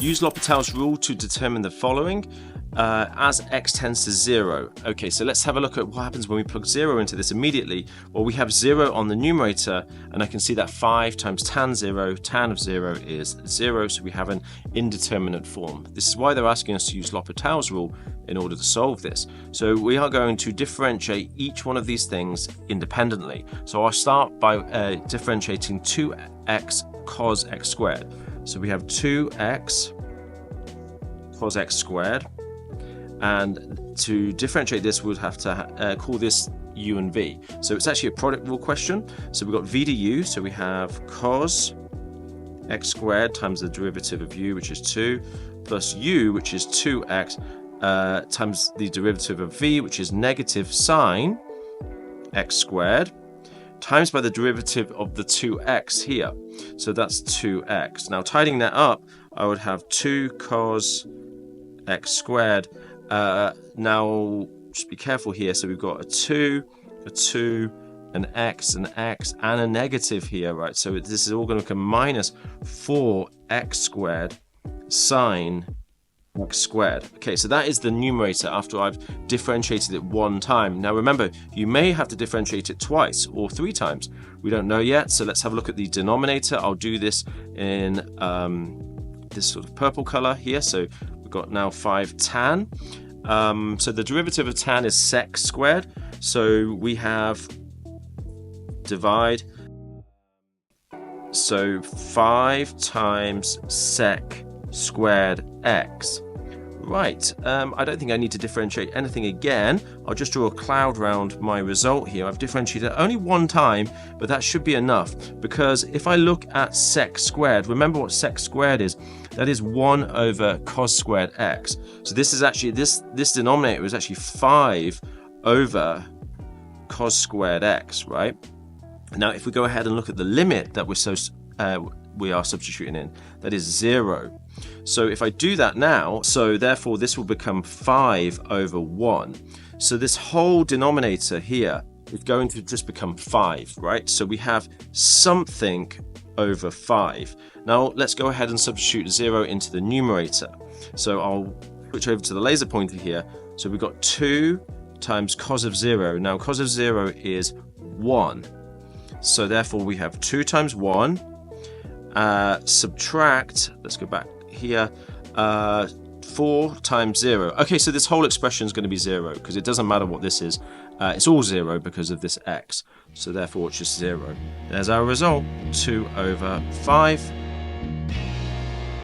Use L'Hopital's rule to determine the following as x tends to 0. Okay, so let's have a look at what happens when we plug 0 into this immediately. Well, we have 0 on the numerator, and I can see that 5 times tan 0, tan of 0 is 0, so we have an indeterminate form. This is why they're asking us to use L'Hopital's rule in order to solve this. So we are going to differentiate each one of these things independently. So I'll start by differentiating 2x cos x squared. So we have 2x cos x squared, and to differentiate this we'll have to call this u and v. So it's actually a product rule question. So we've got v to u, so we have cos x squared times the derivative of u, which is 2, plus u, which is 2x, times the derivative of v, which is negative sine x squared, times by the derivative of the 2x here. So that's 2x. Now tidying that up, I would have 2 cos x squared. Now just be careful here. So we've got a 2, an x, and a negative here, right? So this is all going to become minus 4x squared sine x squared. Okay, so that is the numerator after I've differentiated it one time. Now remember, you may have to differentiate it twice or 3 times. We don't know yet, so let's have a look at the denominator. I'll do this in this sort of purple color here. So we've got now 5 tan. So the derivative of tan is sec squared. So we have divide. So 5 times sec squared x. Right, I don't think I need to differentiate anything again. I'll just draw a cloud around my result here. I've differentiated only one time, but that should be enough, because if I look at sec squared, remember what sec squared is? That is 1 over cos squared x. So this is actually, this denominator is actually 5 over cos squared x, right? Now if we go ahead and look at the limit that we are substituting in, that is 0. So if I do that now, so therefore this will become 5 over 1. So this whole denominator here is going to just become 5, right? So we have something over 5. Now let's go ahead and substitute 0 into the numerator. So I'll switch over to the laser pointer here. So we've got 2 times cos of 0. Now cos of 0 is 1. So therefore we have 2 times 1. Subtract, let's go back here, 4 times 0. Okay, so this whole expression is going to be 0 because it doesn't matter what this is. It's all 0 because of this x. So therefore it's just 0. There's our result, 2 over 5.